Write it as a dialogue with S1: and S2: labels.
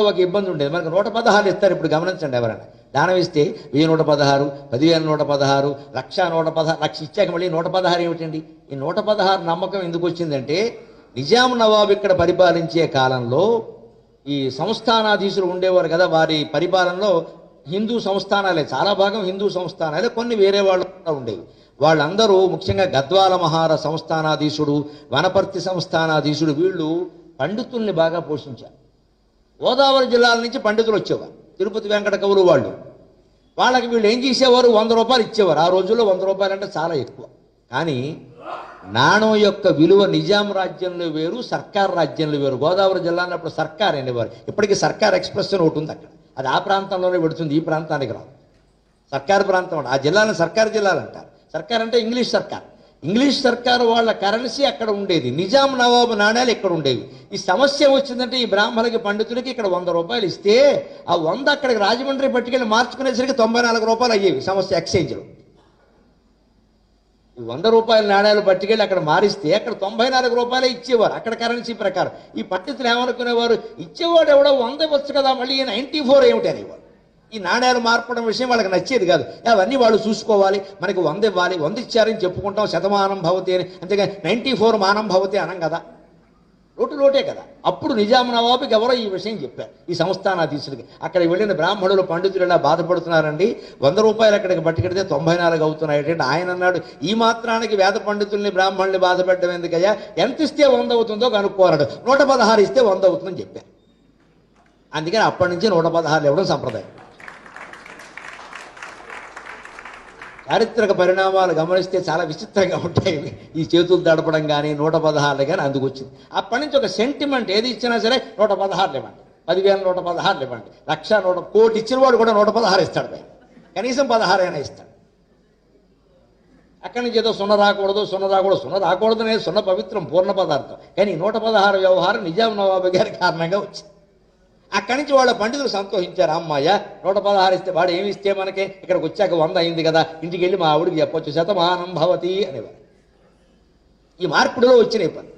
S1: ఒక ఇబ్బంది ఉండేది. మనకు 116 ఇస్తారు. ఇప్పుడు గమనించండి, ఎవరైనా దానం ఇస్తే 1116, 10,116, 1,116, లక్ష ఇచ్చాక మళ్ళీ 116 ఏమిటండి? ఈ 116 నమ్మకం ఎందుకు వచ్చిందంటే, నిజాం నవాబు ఇక్కడ పరిపాలించే కాలంలో ఈ సంస్థానాధీశులు ఉండేవారు కదా, వారి పరిపాలనలో హిందూ సంస్థానాలే, చాలా భాగం హిందూ సంస్థానాలే, కొన్ని వేరే వాళ్ళు ఉండేవి. వాళ్ళందరూ ముఖ్యంగా గద్వాల మహార సంస్థానాధీశుడు, వనపర్తి సంస్థానాధీశుడు, వీళ్ళు పండితుల్ని బాగా పోషించారు. గోదావరి జిల్లాల నుంచి పండితులు వచ్చేవారు, తిరుపతి వెంకట కవులు వాళ్ళు. వాళ్ళకి వీళ్ళు ఏం చేసేవారు? 100 రూపాయలు ఇచ్చేవారు. ఆ రోజుల్లో 100 రూపాయలు అంటే చాలా ఎక్కువ. కానీ నాణం యొక్క విలువ నిజాం రాజ్యంలో వేరు, సర్కార్ రాజ్యంలో వేరు. గోదావరి జిల్లా అన్నప్పుడు సర్కార్ అనేవారు. ఇప్పటికీ సర్కార్ ఎక్స్ప్రెస్ అని ఒకటి ఉంది అక్కడ, అది ఆ ప్రాంతంలోనే పెడుతుంది, ఈ ప్రాంతానికి రాదు. సర్కార్ ప్రాంతం అంటే ఆ జిల్లాలను సర్కార్ జిల్లాలు అంటారు. సర్కార్ అంటే ఇంగ్లీష్ సర్కార్. ఇంగ్లీష్ సర్కారు వాళ్ళ కరెన్సీ అక్కడ ఉండేది, నిజాం నవాబు నాణ్యాలు ఇక్కడ ఉండేవి. ఈ సమస్య వచ్చిందంటే ఈ బ్రాహ్మణులకి పండితులకి ఇక్కడ 100 రూపాయలు ఇస్తే ఆ 100 అక్కడికి రాజమండ్రి పట్టుకెళ్ళి మార్చుకునేసరికి 94 రూపాయలు అయ్యేవి సమస్య ఎక్స్చేంజ్లో. ఈ 100 రూపాయల నాణ్యాలు పట్టుకెళ్ళి అక్కడ మారిస్తే అక్కడ 94 రూపాయలే ఇచ్చేవారు అక్కడ కరెన్సీ ప్రకారం. ఈ పండితులు ఏమనుకునేవారు? ఇచ్చేవాడు ఎవడో 100 ఇవ్వచ్చు కదా, మళ్ళీ 94 ఏమిటి అనేవారు. ఈ నాణ్యాలు మార్పడం విషయం వాళ్ళకి నచ్చేది కాదు. అవన్నీ వాళ్ళు చూసుకోవాలి, మనకి 100 ఇవ్వాలి, 100 ఇచ్చారని చెప్పుకుంటాం, శతమానం భవతి అని, అంతేగాని 94 మానం భవతి అనం కదా, లోటే కదా. అప్పుడు నిజాం నవాబుకి ఎవరో ఈ విషయం చెప్పారు, ఈ సంస్థానాధీశులకి. అక్కడికి వెళ్ళిన బ్రాహ్మణులు పండితులు ఇలా బాధపడుతున్నారండి, 100 రూపాయలు అక్కడికి పట్టుకెడితే 94 అవుతున్నాయి. ఆయన అన్నాడు, ఈ మాత్రానికి వేద పండితుల్ని బ్రాహ్మణుల్ని బాధపెట్టడం ఎందుకయ్యా, ఎంత ఇస్తే 100 అవుతుందో కనుక్కోరాడు, 116 ఇస్తే 100 అవుతుందని చెప్పారు. అందుకని అప్పటి నుంచి 116 ఇవ్వడం సంప్రదాయం. చారిత్రక పరిణామాలు గమనిస్తే చాలా విచిత్రంగా ఉంటాయి. ఈ చేతులు దడపడం కానీ 116 కానీ అందుకు వచ్చింది. అప్పటి నుంచి ఒక సెంటిమెంట్, ఏది ఇచ్చినా సరే 116 ఇవ్వండి, 10,116 ఇవ్వండి, 1,00,000 కోటి ఇచ్చిన వాడు కూడా 116 ఇస్తాడు, పై కనీసం 16 అయినా ఇస్తాడు. అక్కడి నుంచి ఏదో సున్న రాకూడదు, సున్న రాకూడదు అనేది సున్న పవిత్రం, పూర్ణ పదార్థం. కానీ 116 వ్యవహారం నిజాం నవాబు గారి కారణంగా వచ్చింది. అక్కడి నుంచి వాళ్ళ పండితులు సంతోషించారు, అమ్మాయ 116 ఇస్తే వాడు ఏమి ఇస్తే మనకి, ఇక్కడికి వచ్చాక 100 అయింది కదా, ఇంటికి వెళ్ళి మా ఆవిడికి చెప్పొచ్చు, శతమానం భవతి అనేవారు. ఈ మార్పుడులో వచ్చినాయి పని.